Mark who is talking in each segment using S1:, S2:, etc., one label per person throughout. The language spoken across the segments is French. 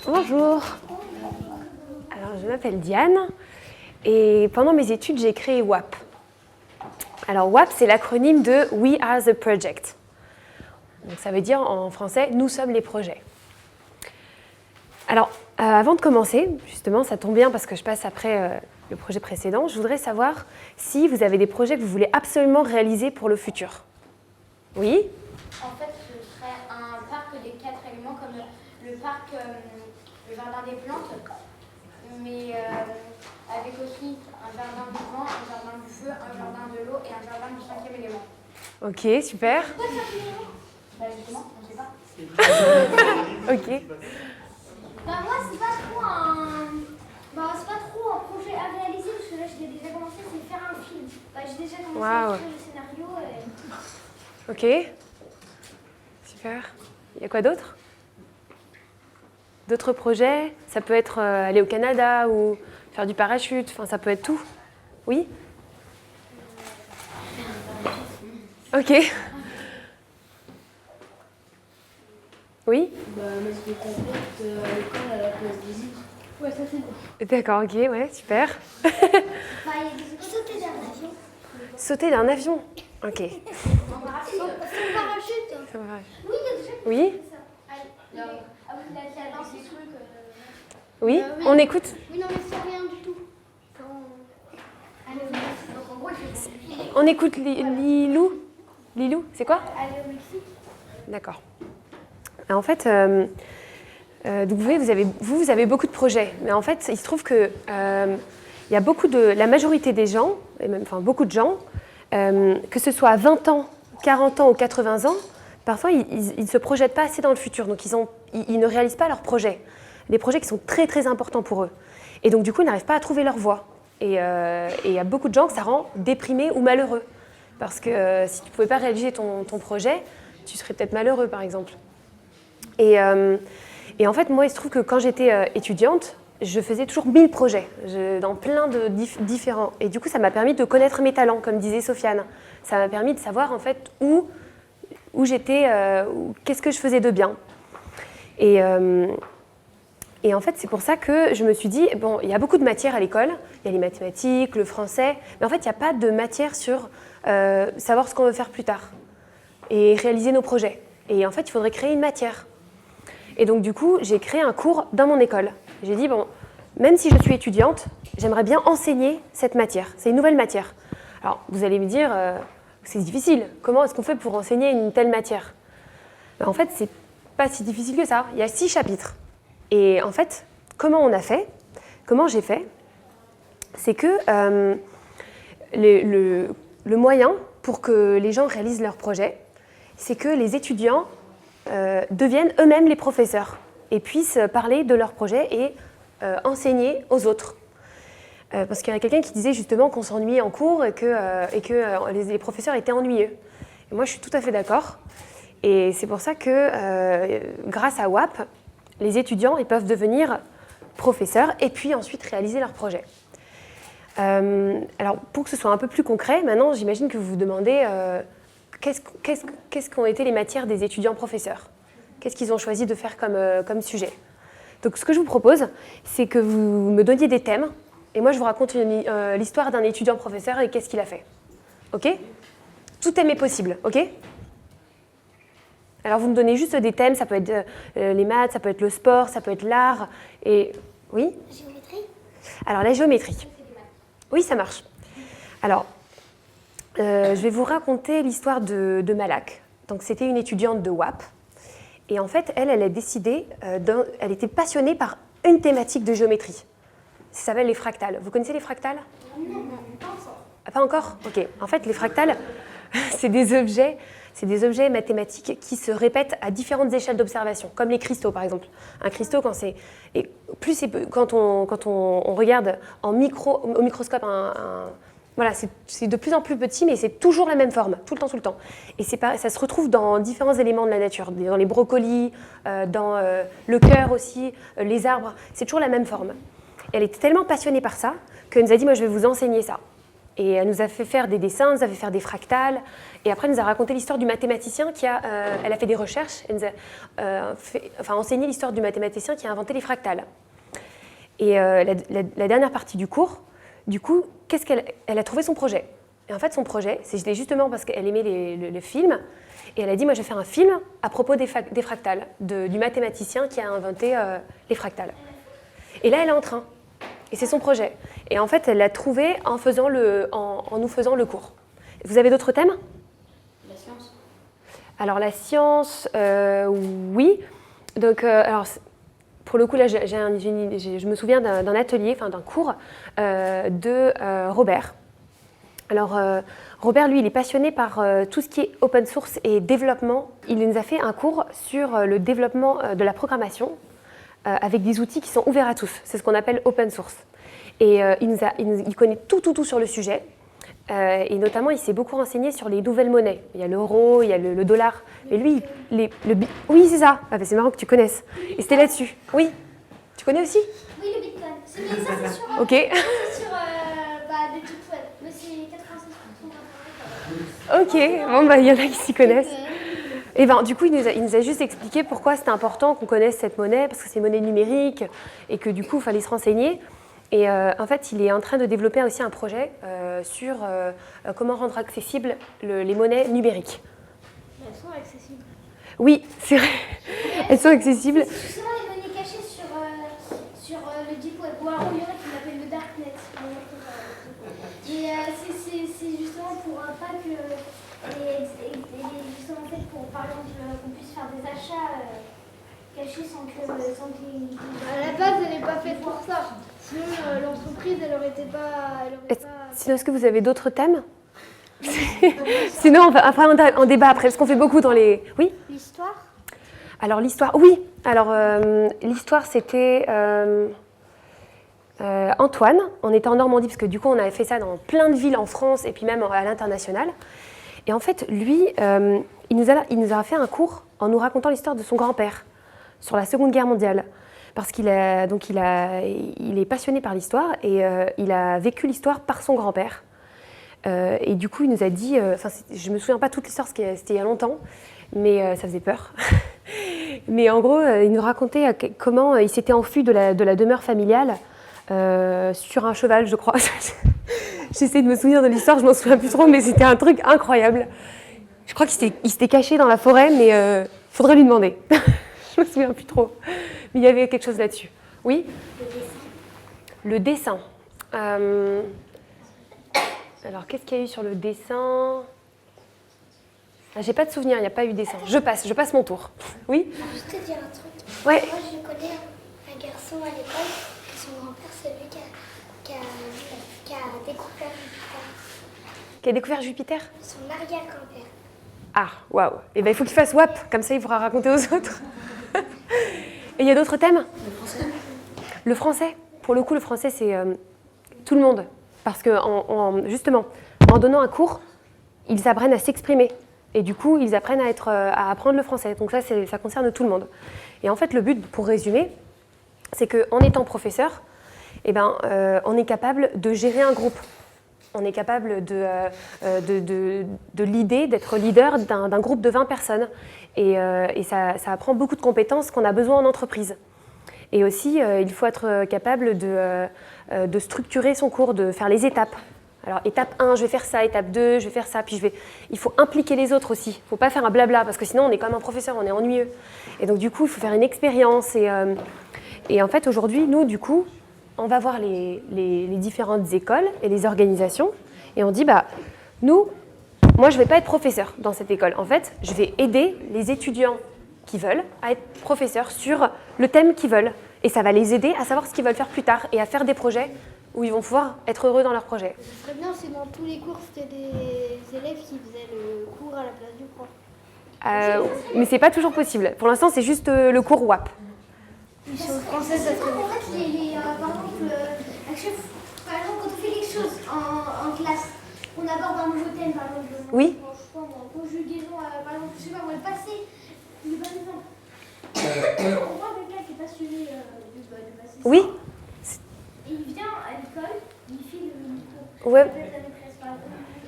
S1: Bonjour. Alors, je m'appelle Diane et pendant mes études, j'ai créé WAP. Alors, WAP, c'est l'acronyme de We Are the Project. Donc, ça veut dire en français, nous sommes les projets. Alors, avant de commencer, justement, ça tombe bien parce que je passe après le projet précédent, je voudrais savoir si vous avez des projets que vous voulez absolument réaliser pour le futur. Oui ?
S2: En fait, ce serait un parc des 4 éléments comme le parc, le jardin des plantes, mais avec aussi un jardin du vent, un jardin du feu, un jardin de l'eau et un jardin du 5e élément.
S1: Ok, super.
S2: Pourquoi le 5e élément ? Bah justement, on ne sait pas.
S1: Ok.
S2: Bah moi, c'est pas trop un projet à réaliser parce que là, j'ai déjà commencé, c'est faire un film. Bah, j'ai déjà commencé à écrire le scénario.
S1: Ok. Super. Il y a quoi d'autre ? D'autres projets ? Ça peut être aller au Canada ou faire du parachute, enfin ça peut être tout. Oui ? Ok. Oui ?
S3: Bah, mettre des tablettes à l'école à la place des livres.
S2: Ouais, ça c'est bon.
S1: D'accord, ok, ouais, super.
S2: Bah, il y a des sauter d'un avion.
S1: Sauter d'un avion. Ok.
S2: En parachute. Sans parachute.
S1: Ça va.
S2: Oui, il y a des gens qui
S1: Oui ?
S2: font ça. Ah oui, il a lancé ce truc.
S1: Oui ?
S2: oui.
S1: On écoute ?
S2: Oui, non, mais sans rien du tout. Allez au Mexique. Donc en gros, il fait
S1: On écoute Lilou ? Lilou, c'est quoi ?
S2: aller au Mexique.
S1: D'accord. En fait, donc vous avez beaucoup de projets, mais en fait, il se trouve que il y a la majorité des gens, et même, enfin beaucoup de gens, que ce soit à 20 ans, 40 ans ou 80 ans, parfois ils ne se projettent pas assez dans le futur, donc ils ne réalisent pas leurs projets, des projets qui sont très très importants pour eux. Et donc du coup, ils n'arrivent pas à trouver leur voie. Et il y a beaucoup de gens que ça rend déprimés ou malheureux, parce que si tu ne pouvais pas réaliser ton projet, tu serais peut-être malheureux par exemple. Et en fait, moi, il se trouve que quand j'étais étudiante, je faisais toujours 1000 projets, dans plein de différents. Et du coup, ça m'a permis de connaître mes talents, comme disait Sofiane. Ça m'a permis de savoir en fait où j'étais, qu'est-ce que je faisais de bien. Et en fait, c'est pour ça que je me suis dit, bon, il y a beaucoup de matières à l'école. Il y a les mathématiques, le français. Mais en fait, il n'y a pas de matière sur savoir ce qu'on veut faire plus tard et réaliser nos projets. Et en fait, il faudrait créer une matière. Et donc, du coup, j'ai créé un cours dans mon école. J'ai dit, bon, même si je suis étudiante, j'aimerais bien enseigner cette matière. C'est une nouvelle matière. Alors, vous allez me dire, c'est difficile. Comment est-ce qu'on fait pour enseigner une telle matière ? En fait, c'est pas si difficile que ça. Il y a 6 chapitres. Et en fait, comment j'ai fait, c'est que le moyen pour que les gens réalisent leur projet, c'est que les étudiants deviennent eux-mêmes les professeurs et puissent parler de leur projet et enseigner aux autres. Parce qu'il y a quelqu'un qui disait justement qu'on s'ennuyait en cours et que les professeurs étaient ennuyeux. Et moi, je suis tout à fait d'accord. Et c'est pour ça que grâce à WAP, les étudiants ils peuvent devenir professeurs et puis ensuite réaliser leur projet. Alors, pour que ce soit un peu plus concret, maintenant, j'imagine que vous vous demandez qu'est-ce qu'ont été les matières des étudiants professeurs ? Qu'est-ce qu'ils ont choisi de faire comme sujet ? Donc, ce que je vous propose, c'est que vous me donniez des thèmes, et moi, je vous raconte l'histoire d'un étudiant professeur et qu'est-ce qu'il a fait. OK ? Tout thème est possible, OK ? Alors, vous me donnez juste des thèmes, ça peut être les maths, ça peut être le sport, ça peut être l'art, et... Oui ?
S2: La géométrie ?
S1: Alors, la géométrie. Oui, ça marche. Alors, je vais vous raconter l'histoire de Malak. Donc, c'était une étudiante de WAP. Et en fait, elle a décidé, elle était passionnée par une thématique de géométrie. Ça s'appelle les fractales. Vous connaissez les fractales ?
S2: Non, pas encore.
S1: Ah, pas encore ? Ok. En fait, les fractales, c'est des objets mathématiques qui se répètent à différentes échelles d'observation, comme les cristaux, par exemple. Un cristaux, quand on regarde au microscope voilà, c'est de plus en plus petit, mais c'est toujours la même forme, tout le temps. Et ça se retrouve dans différents éléments de la nature, dans les brocolis, dans le cœur aussi, les arbres, c'est toujours la même forme. Et elle était tellement passionnée par ça qu'elle nous a dit, moi je vais vous enseigner ça. Et elle nous a fait faire des dessins, elle nous a fait faire des fractales. Et après, elle nous a raconté l'histoire du mathématicien elle a fait des recherches. Elle nous a enseigné l'histoire du mathématicien qui a inventé les fractales. Et la dernière partie du cours, du coup, elle a trouvé son projet. Et en fait, son projet, c'était justement parce qu'elle aimait le film. Et elle a dit, moi, je vais faire un film à propos des fractales, du mathématicien qui a inventé les fractales. Et là, elle est en train. Et c'est son projet. Et en fait, elle l'a trouvé en nous faisant le cours. Vous avez d'autres thèmes ?
S2: La science.
S1: Alors, la science, oui. Donc, pour le coup, là, je me souviens d'un atelier, enfin d'un cours de Robert. Alors, Robert, lui, il est passionné par tout ce qui est open source et développement. Il nous a fait un cours sur le développement de la programmation avec des outils qui sont ouverts à tous. C'est ce qu'on appelle open source. Et il connaît tout sur le sujet. Et notamment, il s'est beaucoup renseigné sur les nouvelles monnaies. Il y a l'euro, il y a le dollar. Et lui, oui, c'est ça. Ah, c'est marrant que tu connaisses. Et c'était là-dessus. Oui. Tu connais aussi ?
S2: Oui, le bitcoin. Mais ça, c'est sur,
S1: Ok.
S2: c'est sur des trucs web. Mais c'est 86%
S1: Ok. Bon, il y en a qui s'y connaissent. Et ben, du coup, il nous a juste expliqué pourquoi c'était important qu'on connaisse cette monnaie, parce que c'est une monnaie numérique, et que du coup, il fallait se renseigner. Et en fait, il est en train de développer aussi un projet sur comment rendre accessibles les monnaies numériques.
S2: Elles sont accessibles.
S1: Oui, c'est vrai. Elles sont accessibles.
S2: C'est justement les monnaies cachées sur le deep web. Ou alors, il y en a qui l'appellent le darknet. Et c'est justement pour pas que justement fait pour par exemple qu'on puisse faire des achats cachés sans qu'il.
S3: À la base, elle n'est pas faite pour ça. Sinon, l'entreprise, elle n'aurait pas.
S1: Sinon, est-ce que vous avez d'autres thèmes ? Sinon, après, on débat après, parce qu'on fait beaucoup dans les... Oui ?
S2: L'histoire.
S1: Alors, l'histoire, oui. Alors, l'histoire, c'était Antoine. On était en Normandie, parce que du coup, on avait fait ça dans plein de villes en France, et puis même à l'international. Et en fait, lui, il nous a fait un cours en nous racontant l'histoire de son grand-père sur la Seconde Guerre mondiale. Parce il est passionné par l'histoire et il a vécu l'histoire par son grand-père. Et du coup, il nous a dit, je ne me souviens pas toute l'histoire, parce que c'était il y a longtemps, mais ça faisait peur. Mais en gros, il nous racontait comment il s'était enfui de la demeure familiale sur un cheval, je crois. J'essaie de me souvenir de l'histoire, je m'en souviens plus trop, mais c'était un truc incroyable. Je crois qu'il s'était caché dans la forêt, mais il faudrait lui demander. Je me souviens plus trop. Mais il y avait quelque chose là-dessus. Oui ? Le dessin. Alors, qu'est-ce qu'il y a eu sur le dessin ? J'ai pas de souvenir, il n'y a pas eu de dessin. Je passe mon tour. Oui ?
S2: Je vais te dire un truc.
S1: Ouais.
S2: Moi, je connais un garçon à l'école, son grand-père, c'est lui qui a découvert Jupiter.
S1: Qui a découvert Jupiter ?
S2: Son arrière-grand-père.
S1: Ah, waouh. Eh bien, il faut qu'il fasse WAP, comme ça il pourra raconter aux autres. Et il y a d'autres thèmes ? Le français. Le français. Pour le coup, le français, c'est tout le monde. Parce que, justement, en donnant un cours, ils apprennent à s'exprimer. Et du coup, ils apprennent à apprendre le français. Donc ça concerne tout le monde. Et en fait, le but, pour résumer, c'est qu'en étant professeur, on est capable de gérer un groupe. On est capable de l'idée, d'être leader d'un groupe de 20 personnes. Et ça apprend beaucoup de compétences qu'on a besoin en entreprise. Et aussi, il faut être capable de structurer son cours, de faire les étapes. Alors, étape 1, je vais faire ça, étape 2, je vais faire ça, puis il faut impliquer les autres aussi. Il ne faut pas faire un blabla, parce que sinon, on est comme un professeur, on est ennuyeux. Et donc, du coup, il faut faire une expérience. Et en fait, aujourd'hui, nous, du coup, on va voir les différentes écoles et les organisations, et on dit, moi, je ne vais pas être professeur dans cette école. En fait, je vais aider les étudiants qui veulent à être professeurs sur le thème qu'ils veulent. Et ça va les aider à savoir ce qu'ils veulent faire plus tard et à faire des projets où ils vont pouvoir être heureux dans leur projet.
S3: Ce serait bien si dans tous les cours, c'était des élèves qui faisaient le cours à la place du prof.
S1: Mais c'est pas toujours possible. Pour l'instant, c'est juste le cours WAP.
S3: Sur le français, ça serait
S2: En fait, par exemple, quand on fait quelque chose en classe, on aborde un nouveau thème, par exemple.
S1: Oui.
S2: Conjugaison, par exemple, je sais pas, le passé. Le bon exemple. On voit quelqu'un qui est passionné du passé.
S1: Oui.
S2: Et il vient à l'école, il fait le micro.
S1: Ouais.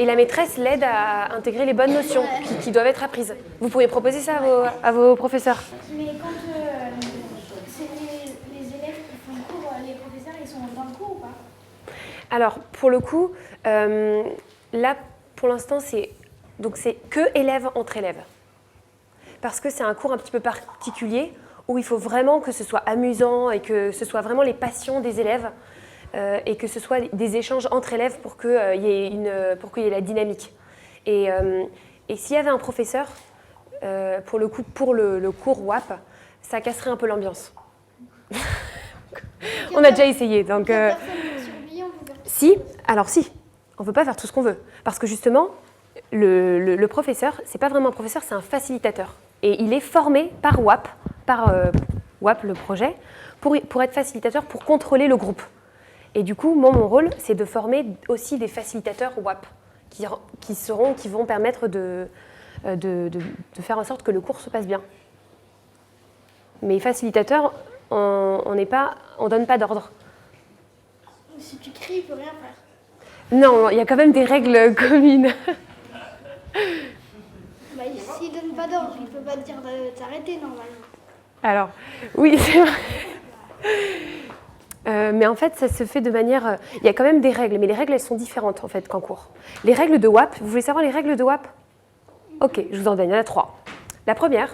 S1: et la maîtresse l'aide à intégrer les bonnes notions qui doivent être apprises. Vous pourriez proposer ça à vos professeurs.
S3: Mais quand c'est les élèves qui font le cours, les professeurs, ils sont dans le cours ou pas?
S1: Alors, pour le coup, là, pour l'instant, c'est que élèves entre élèves. Parce que c'est un cours un petit peu particulier où il faut vraiment que ce soit amusant et que ce soit vraiment les passions des élèves et que ce soit des échanges entre élèves pour qu'il y ait la dynamique. Et s'il y avait un professeur, pour le coup, pour le cours WAP, ça casserait un peu l'ambiance. On a déjà essayé, donc... Si, alors si, on ne peut pas faire tout ce qu'on veut. Parce que justement, le professeur, c'est pas vraiment un professeur, c'est un facilitateur. Et il est formé par WAP, WAP le projet, pour être facilitateur, pour contrôler le groupe. Et du coup, mon rôle, c'est de former aussi des facilitateurs WAP qui vont permettre de faire en sorte que le cours se passe bien. Mais facilitateur, on donne pas d'ordre.
S3: Si tu cries, il peut rien faire.
S1: Non, il y a quand même des règles communes.
S3: Bah, s'il donne pas d'ordre, il peut pas te dire de t'arrêter normalement.
S1: Alors, oui, c'est vrai. Mais en fait, ça se fait de manière... Il y a quand même des règles, mais les règles, elles sont différentes en fait qu'en cours. Les règles de WAP, vous voulez savoir les règles de WAP? Ok, je vous en donne, il y en a 3. La première,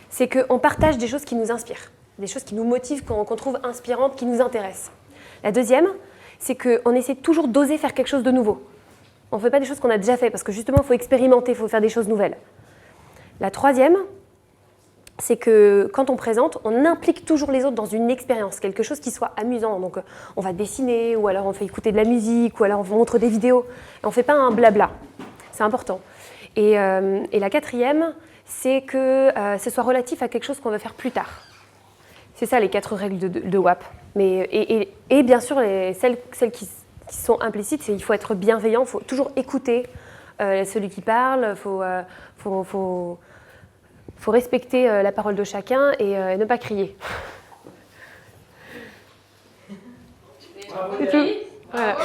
S1: c'est qu'on partage des choses qui nous inspirent, des choses qui nous motivent, qu'on trouve inspirantes, qui nous intéressent. La deuxième, c'est qu'on essaie toujours d'oser faire quelque chose de nouveau. On ne fait pas des choses qu'on a déjà fait, parce que justement, il faut expérimenter, il faut faire des choses nouvelles. La troisième, c'est que quand on présente, on implique toujours les autres dans une expérience, quelque chose qui soit amusant. Donc on va dessiner, ou alors on fait écouter de la musique, ou alors on montre des vidéos. On ne fait pas un blabla. C'est important. Et la quatrième, c'est que ce soit relatif à quelque chose qu'on va faire plus tard. C'est ça les 4 règles de WAP. Et bien sûr, celles qui sont implicites, c'est qu'il faut être bienveillant, il faut toujours écouter celui qui parle, il faut respecter la parole de chacun et ne pas crier. C'est tout. Voilà.